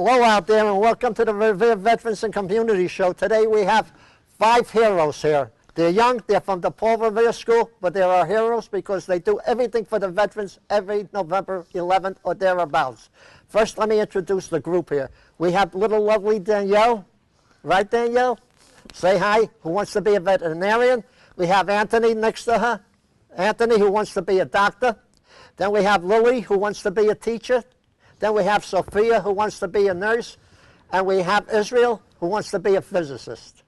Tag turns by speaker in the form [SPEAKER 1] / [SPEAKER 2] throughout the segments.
[SPEAKER 1] Hello out there and welcome to the Revere Veterans and Community Show. Today we have 5 heroes here. They're young, they're from the Revere School, but they are heroes because they do everything for the veterans every November 11th or thereabouts. First, let me introduce the group here. We have little lovely Danielle. Right, Danielle? Say hi, who wants to be a veterinarian. We have Anthony next to her. Anthony, who wants to be a doctor. Then we have Lily, who wants to be a teacher. Then we have Sophia, who wants to be a nurse. And we have Israel, who wants to be a physicist.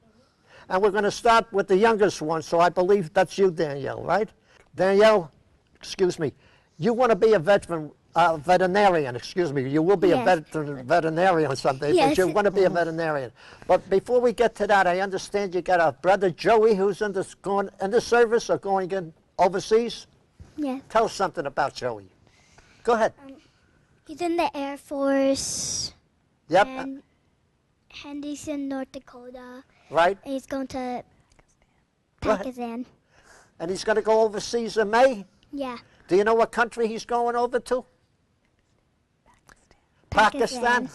[SPEAKER 1] And we're going to start with the youngest one, so I believe that's you, Danielle, right? Danielle, excuse me, you want to be a veterinarian, excuse me. You will be a veterinarian someday, but you want to be a veterinarian. But before we get to that, I understand you got a brother, Joey, who's going in the service or going in overseas?
[SPEAKER 2] Yeah.
[SPEAKER 1] Tell us something about Joey. Go ahead.
[SPEAKER 2] He's in the Air Force.
[SPEAKER 1] Yep.
[SPEAKER 2] And he's in North Dakota.
[SPEAKER 1] Right.
[SPEAKER 2] And he's going to
[SPEAKER 1] Go
[SPEAKER 2] Pakistan.
[SPEAKER 1] And he's going to go overseas in May?
[SPEAKER 2] Yeah.
[SPEAKER 1] Do you know what country he's going over to? Pakistan.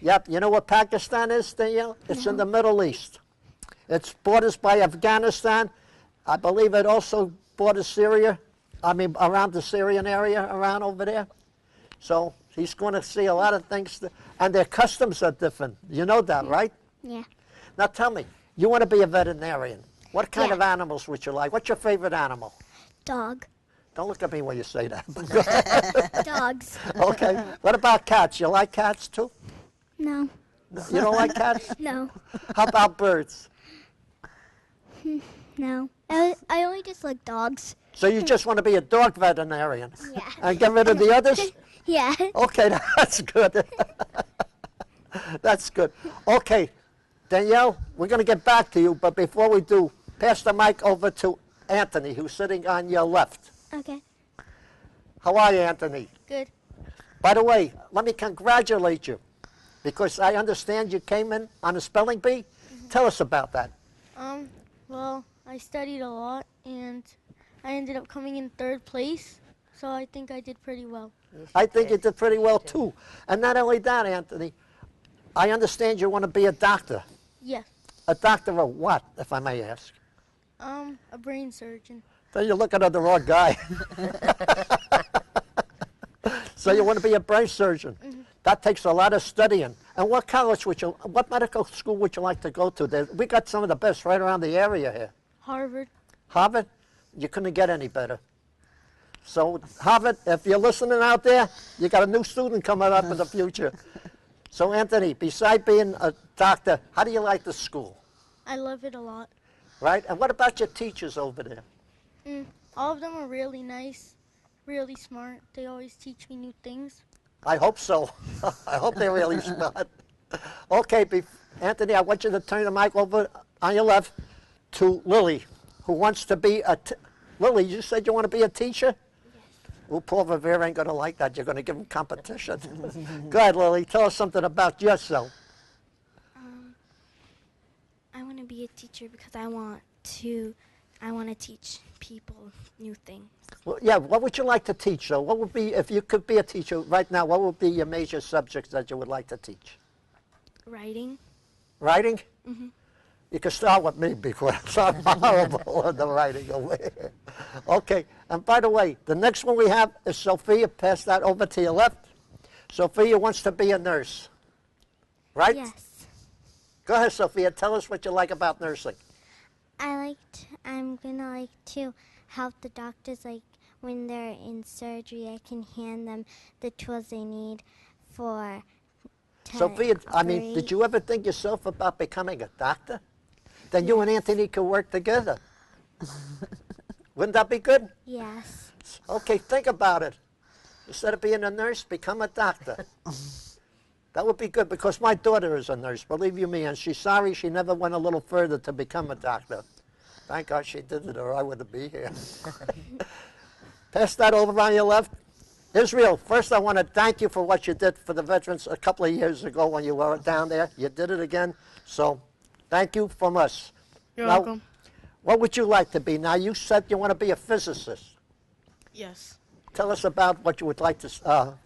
[SPEAKER 1] Yep. You know what Pakistan is, Danielle? It's in the Middle East. It's borders by Afghanistan. I believe it also borders Syria. I mean, around the Syrian area, around over there. So he's going to see a lot of things. And their customs are different. You know that, right?
[SPEAKER 2] Yeah.
[SPEAKER 1] Now tell me, you want to be a veterinarian. What kind of animals would you like? What's your favorite animal?
[SPEAKER 2] Dog.
[SPEAKER 1] Don't look at me when you say that.
[SPEAKER 2] Dogs.
[SPEAKER 1] Okay. What about cats? You like cats too?
[SPEAKER 2] No.
[SPEAKER 1] You don't like cats?
[SPEAKER 2] No.
[SPEAKER 1] How about birds?
[SPEAKER 2] No. I only just like dogs.
[SPEAKER 1] So you just want to be a dog veterinarian?
[SPEAKER 2] Yeah.
[SPEAKER 1] And get rid of the others?
[SPEAKER 2] Yeah.
[SPEAKER 1] Okay, that's good. That's good. Okay, Danielle, we're going to get back to you, but before we do, pass the mic over to Anthony, who's sitting on your left.
[SPEAKER 2] Okay.
[SPEAKER 1] How are you, Anthony?
[SPEAKER 2] Good.
[SPEAKER 1] By the way, let me congratulate you, because I understand you came in on a spelling bee. Tell us about that.
[SPEAKER 3] Well, I studied a lot, and I ended up coming in 3rd place, so I think I did pretty well.
[SPEAKER 1] I think you did pretty well, too. And not only that, Anthony, I understand you want to be a doctor.
[SPEAKER 3] Yes.
[SPEAKER 1] A doctor of what, if I may ask?
[SPEAKER 3] A brain surgeon.
[SPEAKER 1] So you're looking at the wrong guy. So you want to be a brain surgeon. That takes a lot of studying. And what college what medical school would you like to go to? We got some of the best right around the area here.
[SPEAKER 3] Harvard.
[SPEAKER 1] Harvard? You couldn't get any better. So Harvard, if you're listening out there, you got a new student coming up in the future. So Anthony, besides being a doctor, how do you like the school?
[SPEAKER 3] I love it a lot.
[SPEAKER 1] Right? And what about your teachers over there?
[SPEAKER 3] All of them are really nice, really smart. They always teach me new things.
[SPEAKER 1] I hope so. I hope they're really smart. Okay, Anthony, I want you to turn the mic over on your left to Lily, who wants to be Lily, you said you want to be a teacher?
[SPEAKER 2] Yes.
[SPEAKER 1] Well, Paul Revere ain't going to like that. You're going to give him competition. Go ahead, Lily. Tell us something about yourself.
[SPEAKER 4] I want to be a teacher because I want to teach people new things.
[SPEAKER 1] Well, yeah, what would you like to teach, though? What would be, if you could be a teacher right now, what would be your major subjects that you would like to teach?
[SPEAKER 4] Writing.
[SPEAKER 1] Writing? Mm-hmm. You can start with me because I'm horrible at the writing over here. Okay, and by the way, the next one we have is Sophia. Pass that over to your left. Sophia wants to be a nurse, right?
[SPEAKER 2] Yes.
[SPEAKER 1] Go ahead, Sophia. Tell us what you like about nursing.
[SPEAKER 2] I'm gonna like to help the doctors, like when they're in surgery. I can hand them the tools they need to
[SPEAKER 1] Sophia, I mean,
[SPEAKER 2] operate.
[SPEAKER 1] did you ever think yourself about becoming a doctor? Then you and Anthony could work together. Wouldn't that be good?
[SPEAKER 2] Yes.
[SPEAKER 1] Okay, think about it. Instead of being a nurse, become a doctor. That would be good because my daughter is a nurse, believe you me, and she's sorry she never went a little further to become a doctor. Thank God she did it or I wouldn't be here. Pass that over on your left. Israel, first I want to thank you for what you did for the veterans a couple of years ago when you were down there. You did it again, so thank you from us.
[SPEAKER 3] You're welcome.
[SPEAKER 1] What would you like to be? Now, you said you want to be a physicist.
[SPEAKER 3] Yes.
[SPEAKER 1] Tell us about what you would like to...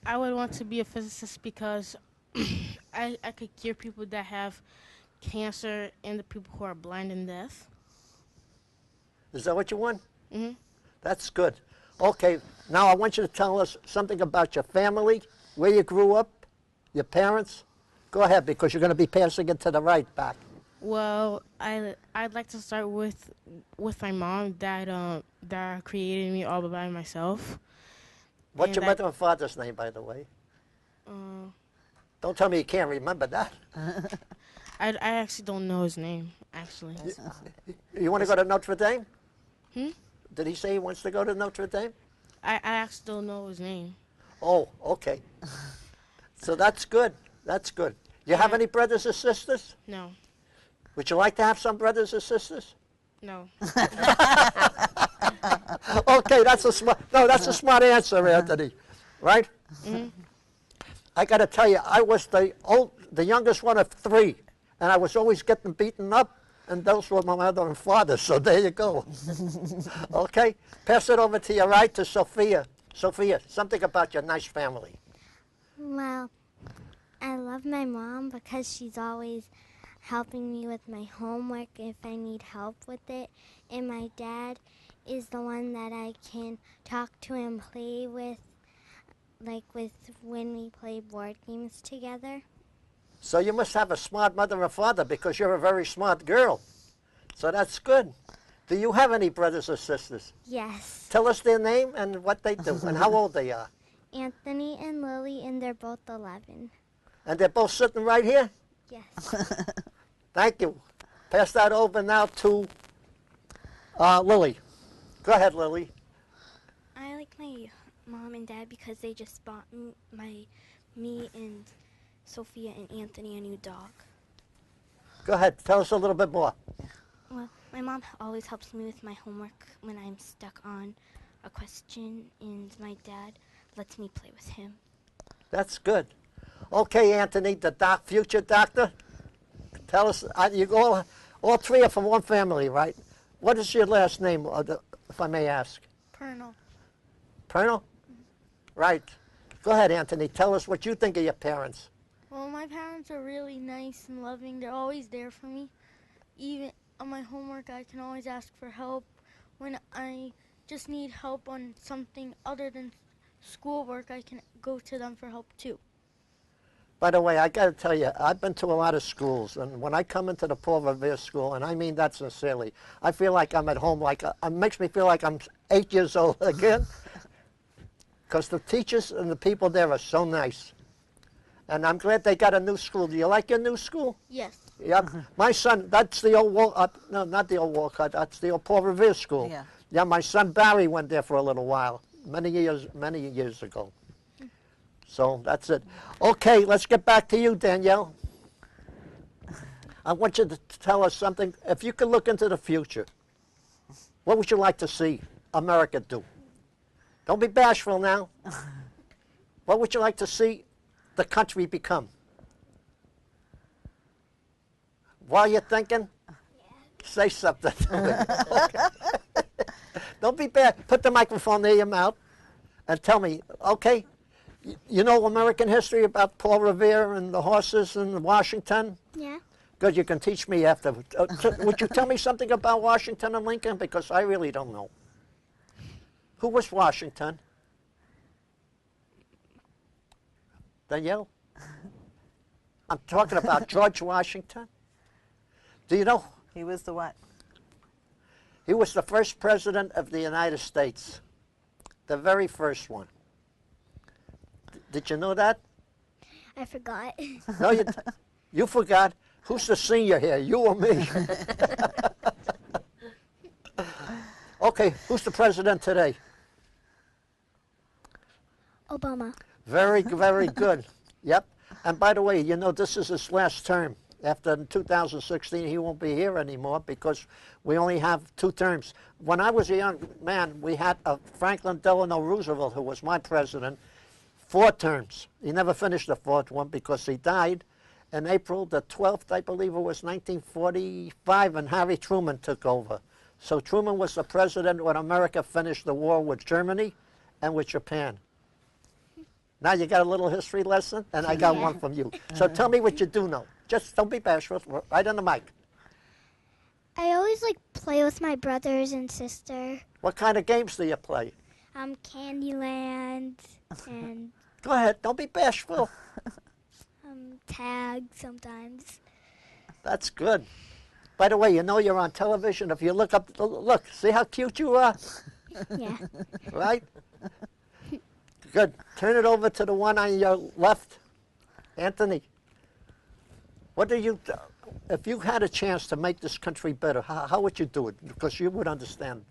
[SPEAKER 3] I would want to be a physicist because
[SPEAKER 5] I could cure people that have cancer and the people who are blind and deaf.
[SPEAKER 1] Is that what you want?
[SPEAKER 5] Hmm.
[SPEAKER 1] That's good. Okay, now I want you to tell us something about your family, where you grew up, your parents. Go ahead, because you're going to be passing it to the right back.
[SPEAKER 5] Well, I'd like to start with my mom that created me all by myself.
[SPEAKER 1] What's
[SPEAKER 5] And
[SPEAKER 1] your mother and father's name, by the way?
[SPEAKER 5] Uh,
[SPEAKER 1] Don't tell me you can't remember that.
[SPEAKER 5] I actually don't know his name, actually.
[SPEAKER 1] You want to go to Notre Dame?
[SPEAKER 5] Hmm?
[SPEAKER 1] Did he say he wants to go to Notre Dame?
[SPEAKER 5] I actually don't know his name.
[SPEAKER 1] Oh, okay. So that's good. That's good. You have
[SPEAKER 5] Yeah.
[SPEAKER 1] any brothers or sisters?
[SPEAKER 5] No.
[SPEAKER 1] Would you like to have some brothers or sisters?
[SPEAKER 5] No.
[SPEAKER 1] Okay, that's a smart answer, Anthony. Right?
[SPEAKER 5] Mhm.
[SPEAKER 1] I got to tell you, I was the youngest one of three, and I was always getting beaten up, and those were my mother and father. So there you go. Okay, pass it over to your right to Sophia. Sophia, something about your nice family.
[SPEAKER 2] Well, I love my mom because she's always helping me with my homework if I need help with it. And my dad is the one that I can talk to and play with, like with when we play board games together.
[SPEAKER 1] So you must have a smart mother and father because you're a very smart girl. So that's good. Do you have any brothers or sisters?
[SPEAKER 2] Yes.
[SPEAKER 1] Tell us their name and what they do and how old they are.
[SPEAKER 2] Anthony and Lily, and they're both 11.
[SPEAKER 1] And they're both sitting right here?
[SPEAKER 2] Yes.
[SPEAKER 1] Thank you. Pass that over now to Lily. Go ahead, Lily.
[SPEAKER 4] I like my mom and dad because they just bought me and Sophia and Anthony a new dog.
[SPEAKER 1] Go ahead. Tell us a little bit more.
[SPEAKER 4] Well, my mom always helps me with my homework when I'm stuck on a question, and my dad lets me play with him.
[SPEAKER 1] That's good. Okay, Anthony, the future doctor. Tell us, all three are from one family, right? What is your last name, if I may ask?
[SPEAKER 3] Perno.
[SPEAKER 1] Perno? Right. Go ahead, Anthony. Tell us what you think of your parents.
[SPEAKER 3] Well, my parents are really nice and loving. They're always there for me. Even on my homework, I can always ask for help. When I just need help on something other than schoolwork, I can go to them for help too.
[SPEAKER 1] By the way, I got to tell you, I've been to a lot of schools, and when I come into the Paul Revere School, and I mean that sincerely, I feel like I'm at home. It makes me feel like I'm 8 years old again, because the teachers and the people there are so nice. And I'm glad they got a new school. Do you like your new school?
[SPEAKER 3] Yes.
[SPEAKER 1] Yep. My son, that's the old no, not the old Walcott. That's the old Paul Revere School.
[SPEAKER 6] Yeah.
[SPEAKER 1] Yeah, my son Barry went there for a little while, many years ago. So that's it. Okay, let's get back to you, Danielle. I want you to tell us something. If you could look into the future, what would you like to see America do? Don't be bashful now. What would you like to see the country become? While you're thinking, say something. Okay. Don't be bad. Put the microphone near your mouth and tell me, okay, you know American history about Paul Revere and the horses in Washington?
[SPEAKER 2] Yeah.
[SPEAKER 1] Good, you can teach me after. Would you tell me something about Washington and Lincoln? Because I really don't know. Who was Washington? Danielle? I'm talking about George Washington. Do you know?
[SPEAKER 6] He was the what?
[SPEAKER 1] He was the first president of the United States. The very first one. Did you know that?
[SPEAKER 2] I forgot.
[SPEAKER 1] No, you forgot. Who's the senior here, you or me? Okay, who's the president today?
[SPEAKER 2] Obama.
[SPEAKER 1] Very, very good. Yep. And by the way, you know, this is his last term. After 2016, he won't be here anymore because we only have 2 terms. When I was a young man, we had Franklin Delano Roosevelt, who was my president, 4 terms. He never finished the 4th one because he died in April the 12th, I believe it was 1945, and Harry Truman took over. So Truman was the president when America finished the war with Germany and with Japan. Now you got a little history lesson, and I got one from you. So tell me what you do know. Just don't be bashful. Right on the mic.
[SPEAKER 2] I always like play with my brothers and sister.
[SPEAKER 1] What kind of games do you play?
[SPEAKER 2] Candyland and
[SPEAKER 1] Go ahead. Don't be bashful.
[SPEAKER 2] tag sometimes.
[SPEAKER 1] That's good. By the way, you know you're on television. If you look up, look, see how cute you are?
[SPEAKER 2] Yeah.
[SPEAKER 1] Right? Good. Turn it over to the one on your left. Anthony, what do you, if you had a chance to make this country better, how would you do it? Because you would understand.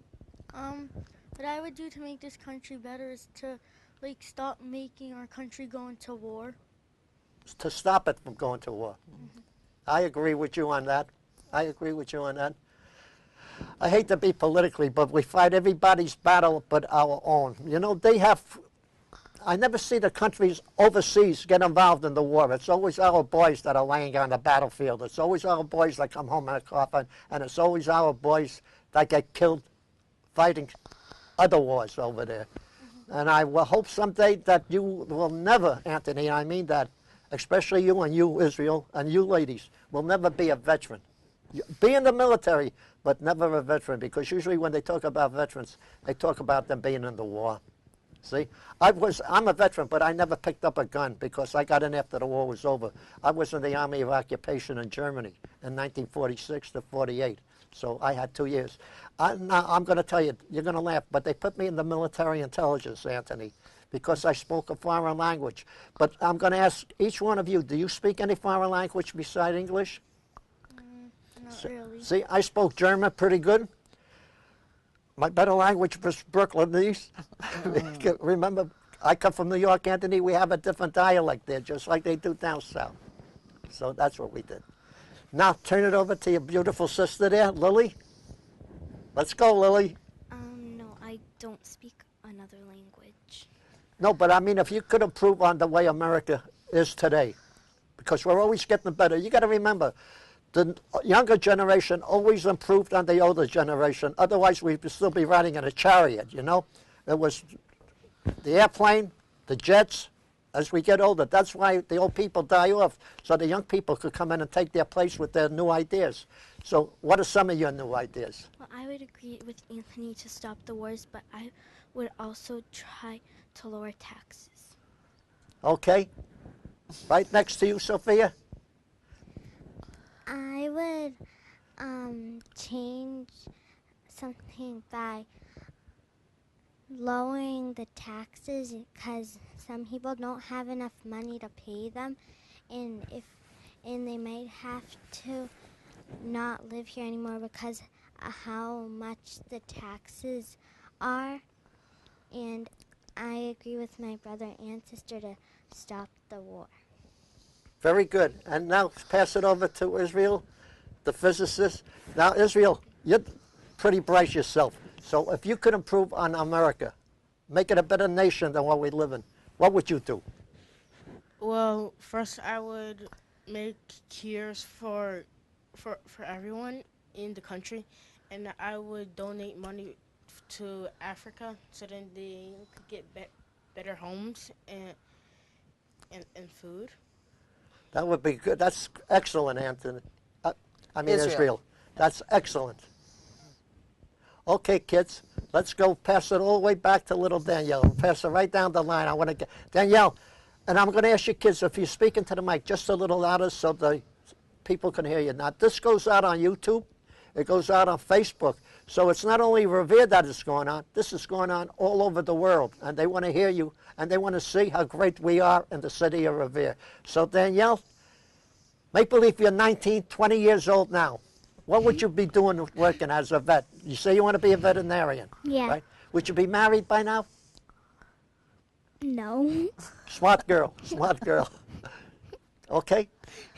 [SPEAKER 3] What I would do to make this country better is to like stop making our country go into war.
[SPEAKER 1] To stop it from going to war. I agree with you on that. I agree with you on that. I hate to be politically, but we fight everybody's battle but our own. You know, they have, I never see the countries overseas get involved in the war. It's always our boys that are laying on the battlefield. It's always our boys that come home in a coffin, and it's always our boys that get killed fighting other wars over there. And I will hope someday that you will never, Anthony, I mean that, especially you and you, Israel, and you ladies, will never be a veteran. Be in the military, but never a veteran, because usually when they talk about veterans, they talk about them being in the war. See, I'm a veteran, but I never picked up a gun because I got in after the war was over. I was in the Army of Occupation in Germany in 1946 to 48, so I had 2 years. Now, I'm going to tell you, you're going to laugh, but they put me in the military intelligence, Anthony, because I spoke a foreign language. But I'm going to ask each one of you, do you speak any foreign language beside English?
[SPEAKER 3] Not really.
[SPEAKER 1] See, I spoke German pretty good. My better language was Brooklynese. Remember, I come from New York, Anthony. We have a different dialect there, just like they do down south. So that's what we did. Now, turn it over to your beautiful sister there, Lily. Let's go, Lily.
[SPEAKER 4] No, I don't speak another language.
[SPEAKER 1] No, but I mean, if you could improve on the way America is today, because we're always getting better. You got to remember, the younger generation always improved on the older generation. Otherwise, we'd still be riding in a chariot, you know? It was the airplane, the jets. As we get older, that's why the old people die off, so the young people could come in and take their place with their new ideas. So what are some of your new ideas?
[SPEAKER 4] Well, I would agree with Anthony to stop the wars, but I would also try to lower taxes.
[SPEAKER 1] Okay. Right next to you, Sophia.
[SPEAKER 2] I would change something by lowering the taxes because some people don't have enough money to pay them, and they might have to not live here anymore because of how much the taxes are. And I agree with my brother and sister to stop the war.
[SPEAKER 1] Very good. And now pass it over to Israel, the physicist. Now, Israel, you're pretty bright yourself. So if you could improve on America, make it a better nation than what we live in, what would you do?
[SPEAKER 5] Well, first I would make cures for everyone in the country, and I would donate money to Africa so then they could get better homes and food.
[SPEAKER 1] That would be good. That's excellent, Anthony. Israel. That's excellent. Okay, kids, let's go pass it all the way back to little Danielle. Pass it right down the line. I want to get Danielle, and I'm going to ask you kids if you're speaking to the mic just a little louder so the people can hear you. Now, this goes out on YouTube. It goes out on Facebook. So it's not only Revere that is going on. This is going on all over the world, and they want to hear you, and they want to see how great we are in the city of Revere. So, Danielle, make believe you're 19, 20 years old now. What would you be doing working as a vet? You say you want to be a veterinarian,
[SPEAKER 2] Yeah.
[SPEAKER 1] right? Would you be married by now?
[SPEAKER 2] No.
[SPEAKER 1] Smart girl, smart girl. Okay?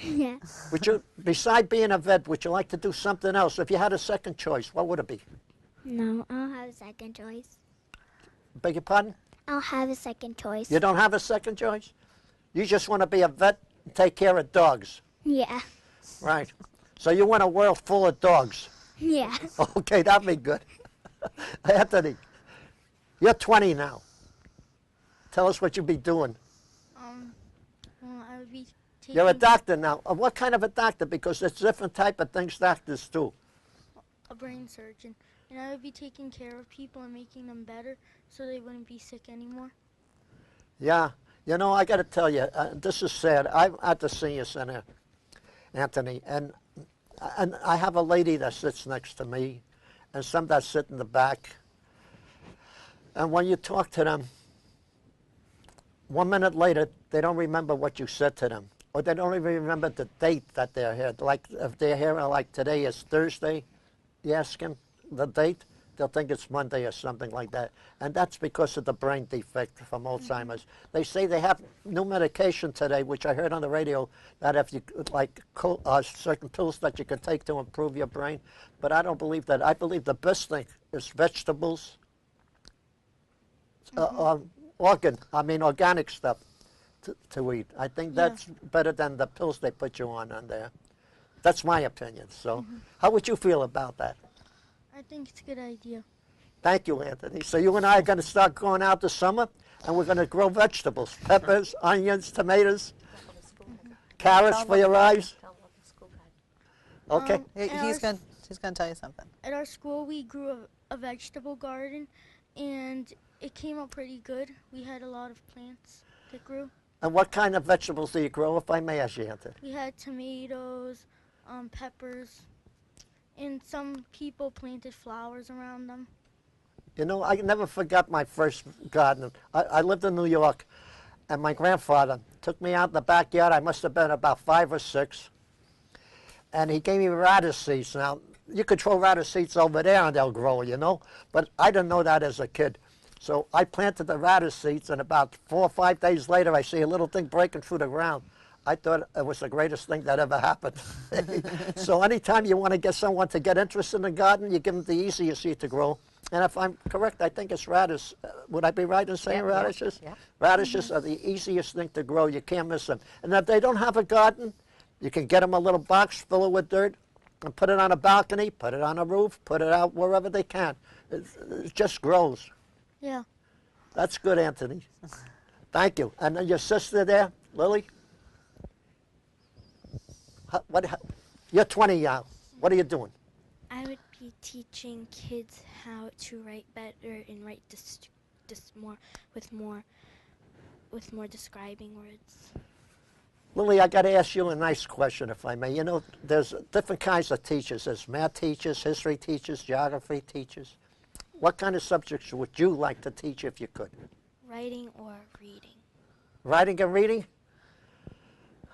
[SPEAKER 2] Yeah.
[SPEAKER 1] Would you, beside being a vet, would you like to do something else? If you had a second choice, what would it be?
[SPEAKER 2] No, I'll have a second choice.
[SPEAKER 1] Beg your pardon?
[SPEAKER 2] I'll have a second choice.
[SPEAKER 1] You don't have a second choice? You just want to be a vet and take care of dogs.
[SPEAKER 2] Yeah.
[SPEAKER 1] Right. So you want a world full of dogs.
[SPEAKER 2] Yeah.
[SPEAKER 1] Okay, that'd be good. Anthony, you're 20 now. Tell us what you'd be doing
[SPEAKER 3] would be taking...
[SPEAKER 1] You're a doctor now. What kind of a doctor? Because there's different type of things doctors do.
[SPEAKER 3] A brain surgeon. And I would be taking care of people and making them better so they wouldn't be sick anymore.
[SPEAKER 1] Yeah. You know, I got to tell you, this is sad. I'm at the senior center, Anthony, and I have a lady that sits next to me and some that sit in the back. And when you talk to them, 1 minute later, they don't remember what you said to them. Or they don't even remember the date that they're here. Like if they're here, like today is Thursday, you ask them the date, they'll think it's Monday or something like that. And that's because of the brain defect from Alzheimer's. They say they have new medication today, which I heard on the radio, that if you, like certain pills that you can take to improve your brain. But I don't believe that. I believe the best thing is vegetables, organic stuff to eat. I think that's better than the pills they put you on there. That's my opinion. So how would you feel about that?
[SPEAKER 3] I think it's a good idea.
[SPEAKER 1] Thank you, Anthony. So you and I are going to start going out this summer, and we're going to grow vegetables, peppers, onions, tomatoes, carrots for your eyes. Okay.
[SPEAKER 6] He's going to tell you something.
[SPEAKER 3] At our school, we grew a vegetable garden, and it came out pretty good. We had a lot of plants that grew.
[SPEAKER 1] And what kind of vegetables do you grow, if I may ask you, Anthony?
[SPEAKER 3] We had tomatoes, peppers, and some people planted flowers around them.
[SPEAKER 1] You know, I never forgot my first garden. I lived in New York, and my grandfather took me out in the backyard. I must have been about 5 or 6, and he gave me radish seeds. Now, you could throw radish seeds over there, and they'll grow, you know, but I didn't know that as a kid. So I planted the radish seeds, and about 4 or 5 days later, I see a little thing breaking through the ground. I thought it was the greatest thing that ever happened. So anytime you want to get someone to get interested in the garden, you give them the easiest seed to grow. And if I'm correct, I think it's radish. Would I be right in saying radishes?
[SPEAKER 6] Yeah.
[SPEAKER 1] Radishes are the easiest thing to grow. You can't miss them. And if they don't have a garden, you can get them a little box, fill it with dirt, and put it on a balcony, put it on a roof, put it out wherever they can. It just grows.
[SPEAKER 3] Yeah.
[SPEAKER 1] That's good, Anthony. Thank you. And then your sister there, Lily? You're 20 now. What are you doing?
[SPEAKER 4] I would be teaching kids how to write better and write with more describing words.
[SPEAKER 1] Lily, I got to ask you a nice question, if I may. You know, there's different kinds of teachers. There's math teachers, history teachers, geography teachers. What kind of subjects would you like to teach if you could?
[SPEAKER 4] Writing or reading.
[SPEAKER 1] Writing and reading?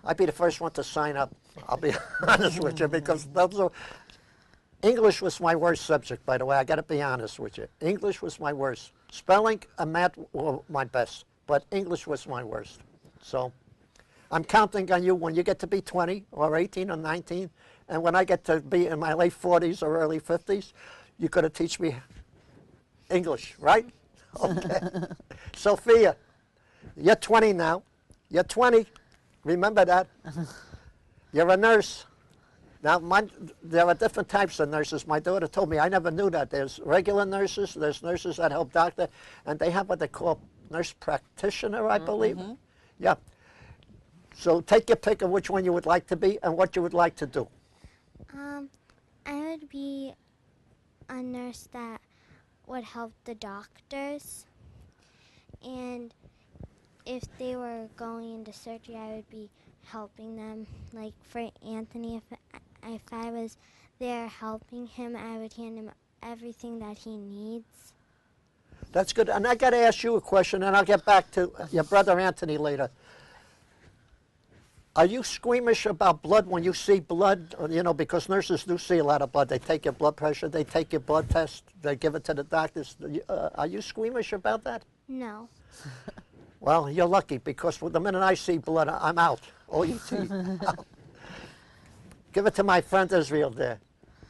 [SPEAKER 1] I'd be the first one to sign up. I'll be honest with you, because those are, English was my worst subject, by the way. I got to be honest with you. English was my worst. Spelling and math were my best, but English was my worst. So I'm counting on you when you get to be 20 or 18 or 19, and when I get to be in my late 40s or early 50s, you're going to teach me English, right? Okay. Sophia, you're 20 now. You're 20. Remember that. You're a nurse. Now, there are different types of nurses. My daughter told me, I never knew that. There's regular nurses, there's nurses that help doctor, and they have what they call nurse practitioner, I believe. Yeah. So take your pick of which one you would like to be and what you would like to do.
[SPEAKER 2] I would be a nurse that would help the doctors, and if they were going into surgery, I would be helping them. Like for Anthony, if I was there helping him, I would hand him everything that he needs.
[SPEAKER 1] That's good. And I got to ask you a question, and I'll get back to your brother Anthony later. Are you squeamish about blood when you see blood? You know, because nurses do see a lot of blood. They take your blood pressure, they take your blood test, they give it to the doctors. Are you squeamish about that?
[SPEAKER 2] No.
[SPEAKER 1] Well, you're lucky, because the minute I see blood, I'm out. All you see. Out. Give it to my friend Israel there.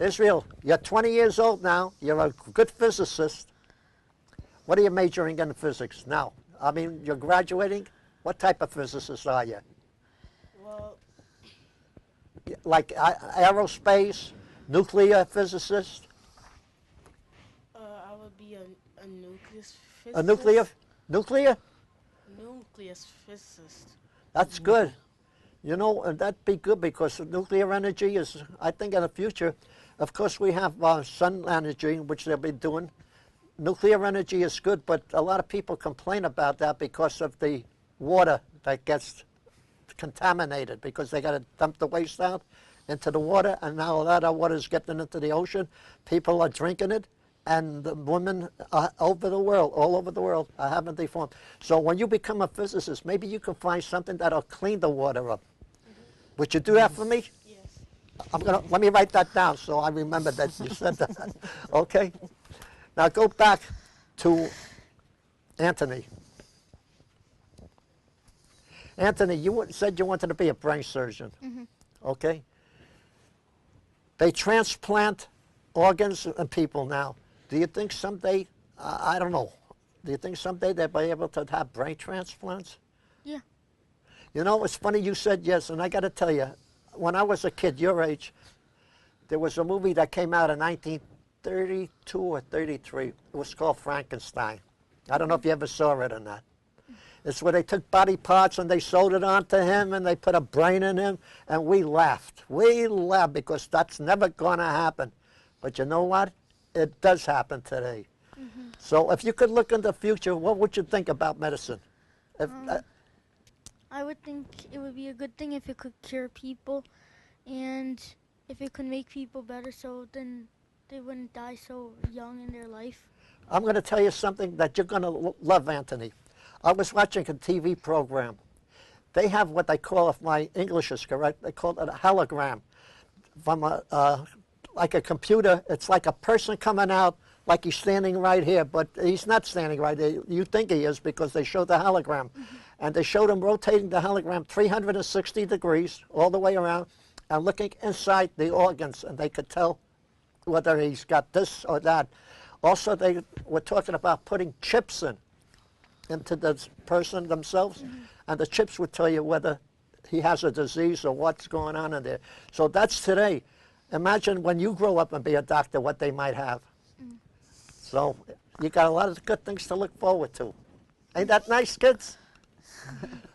[SPEAKER 1] Israel, you're 20 years old now. You're a good physicist. What are you majoring in physics now? I mean, you're graduating. What type of physicist are you?
[SPEAKER 5] Well,
[SPEAKER 1] like aerospace, nuclear physicist?
[SPEAKER 5] I would be a nucleus physicist.
[SPEAKER 1] A nuclear? Nucleus physicist.
[SPEAKER 5] Nucleus physicist.
[SPEAKER 1] That's good. You know, and that'd be good because nuclear energy is, I think, in the future. Of course, we have sun energy, which they'll be doing. Nuclear energy is good, but a lot of people complain about that because of the water that gets contaminated because they got to dump the waste out into the water, and now a lot of water is getting into the ocean. People are drinking it, and the women over the world, all over the world, are having deformed. So when you become a physicist, maybe you can find something that'll clean the water up. Would you do that for me?
[SPEAKER 5] Yes.
[SPEAKER 1] Let me write that down so I remember that you said that. Okay. Now go back to Anthony. Anthony, you said you wanted to be a brain surgeon. Okay. They transplant organs in people now. Do you think someday, I don't know, do you think someday they'll be able to have brain transplants?
[SPEAKER 3] Yeah.
[SPEAKER 1] You know, it's funny you said yes, and I got to tell you, when I was a kid, your age, there was a movie that came out in 1932 or 33. It was called Frankenstein. I don't know if you ever saw it or not. It's where they took body parts and they sewed it onto him and they put a brain in him, and we laughed. We laughed because that's never going to happen. But you know what? It does happen today. So if you could look in the future, what would you think about medicine? If,
[SPEAKER 3] I would think it would be a good thing if it could cure people and if it could make people better so then they wouldn't die so young in their life.
[SPEAKER 1] I'm going to tell you something that you're going to love, Anthony. I was watching a TV program. They have what they call, if my English is correct, they call it a hologram. From like a computer, it's like a person coming out like he's standing right here, but he's not standing right there. You think he is because they show the hologram. And they showed him rotating the hologram 360 degrees all the way around and looking inside the organs, and they could tell whether he's got this or that. Also, they were talking about putting chips into the person themselves, and the chips would tell you whether he has a disease or what's going on in there. So that's today. Imagine when you grow up and be a doctor, what they might have. So you got a lot of good things to look forward to. Ain't that nice, kids?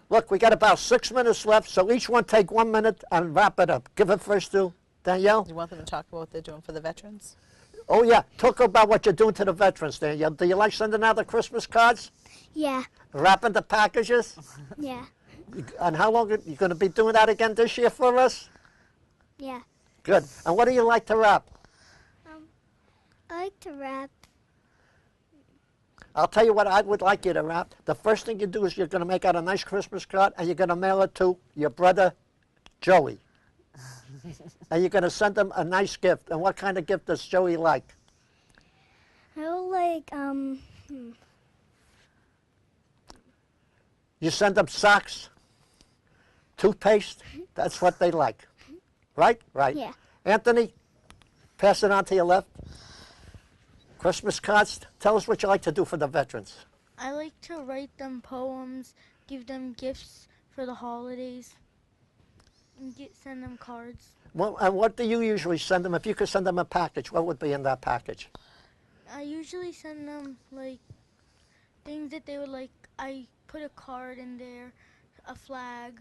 [SPEAKER 1] Look, we got about 6 minutes left, so each one take 1 minute and wrap it up. Give it first to Danielle.
[SPEAKER 6] You want them to talk about what they're doing for the veterans?
[SPEAKER 1] Oh, yeah. Talk about what you're doing to the veterans, Danielle. Do you like sending out the Christmas cards?
[SPEAKER 2] Yeah.
[SPEAKER 1] Wrapping the packages?
[SPEAKER 2] Yeah.
[SPEAKER 1] And how long are you going to be doing that again this year for us?
[SPEAKER 2] Yeah.
[SPEAKER 1] Good. And what do you like to wrap?
[SPEAKER 2] I like to wrap.
[SPEAKER 1] I'll tell you what I would like you to wrap. The first thing you do is you're going to make out a nice Christmas card and you're going to mail it to your brother, Joey. And you're going to send him a nice gift. And what kind of gift does Joey like?
[SPEAKER 2] I like,
[SPEAKER 1] You send them socks, toothpaste. That's what they like. Right? Right.
[SPEAKER 2] Yeah.
[SPEAKER 1] Anthony, pass it on to your left. Christmas cards. Tell us what you like to do for the veterans.
[SPEAKER 3] I like to write them poems, give them gifts for the holidays, and send them cards.
[SPEAKER 1] Well, and what do you usually send them? If you could send them a package, what would be in that package?
[SPEAKER 3] I usually send them like things that they would like. I put a card in there, a flag.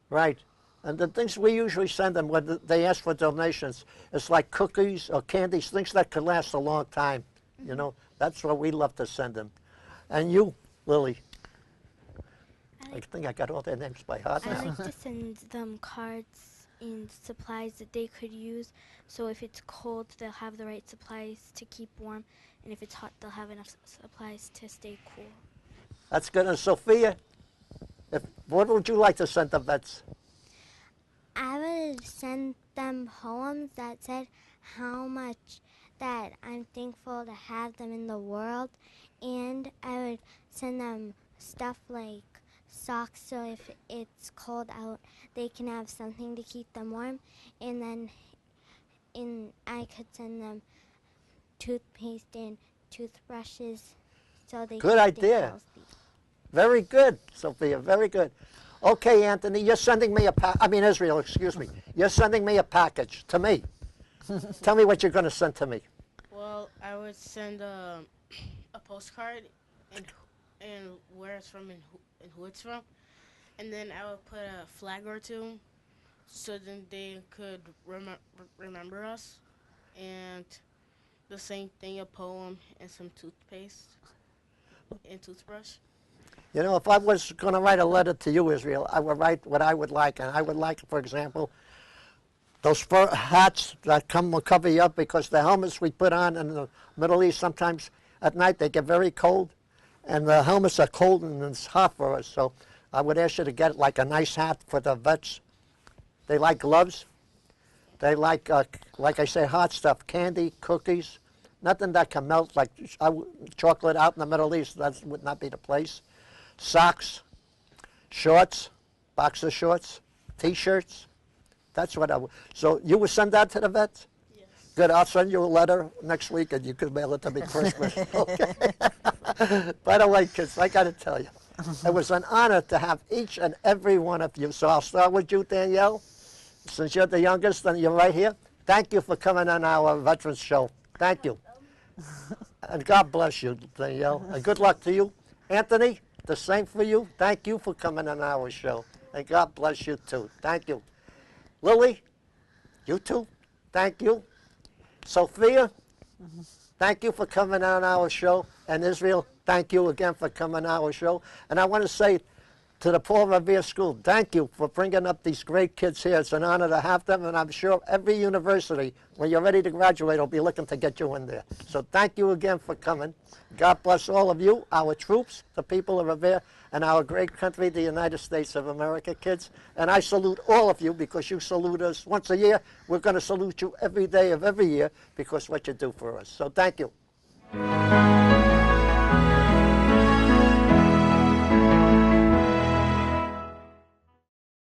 [SPEAKER 1] Right. And the things we usually send them when they ask for donations is like cookies or candies, things that could last a long time. You know, that's what we love to send them. And you, Lily? I think I got all their names by heart
[SPEAKER 4] I
[SPEAKER 1] now.
[SPEAKER 4] like to send them cards and supplies that they could use. So if it's cold, they'll have the right supplies to keep warm. And if it's hot, they'll have enough supplies to stay cool.
[SPEAKER 1] That's good. And Sophia, what would you like to send the vets?
[SPEAKER 2] I would send them poems that said how much that I'm thankful to have them in the world, and I would send them stuff like socks so if it's cold out they can have something to keep them warm, and then I could send them toothpaste and toothbrushes so they
[SPEAKER 1] Good
[SPEAKER 2] can stay
[SPEAKER 1] idea.
[SPEAKER 2] healthy.
[SPEAKER 1] Very good, Sophia, very good. Okay, Anthony, you're sending me Israel, excuse me. You're sending me a package to me. Tell me what you're going to send to me.
[SPEAKER 5] Well, I would send a postcard and where it's from and who it's from. And then I would put a flag or two so then they could remember us. And the same thing, a poem and some toothpaste and toothbrush.
[SPEAKER 1] You know, if I was going to write a letter to you, Israel, I would write what I would like. And I would like, for example, those fur hats that will cover you up, because the helmets we put on in the Middle East, sometimes at night they get very cold. And the helmets are cold and it's hot for us. So I would ask you to get like a nice hat for the vets. They like gloves. They like I say, hot stuff, candy, cookies, nothing that can melt like chocolate out in the Middle East. That would not be the place. Socks, shorts, boxer shorts, T-shirts. That's what I would. So you would send that to the vets?
[SPEAKER 5] Yes.
[SPEAKER 1] Good. I'll send you a letter next week, and you can mail it to me Christmas. Okay. By the way, kids, I got to tell you, it was an honor to have each and every one of you. So I'll start with you, Danielle. Since you're the youngest and you're right here, thank you for coming on our Veterans Show. Thank you. And God bless you, Danielle. And good luck to you. Anthony, the same for you. Thank you for coming on our show. And God bless you, too. Thank you. Lily, you too. Thank you. Sophia, thank you for coming on our show. And Israel, thank you again for coming on our show. And I want to say to the Paul Revere School, thank you for bringing up these great kids here. It's an honor to have them, and I'm sure every university, when you're ready to graduate, will be looking to get you in there. So thank you again for coming. God bless all of you, our troops, the people of Revere, and our great country, the United States of America, kids. And I salute all of you because you salute us once a year. We're going to salute you every day of every year because what you do for us. So thank you.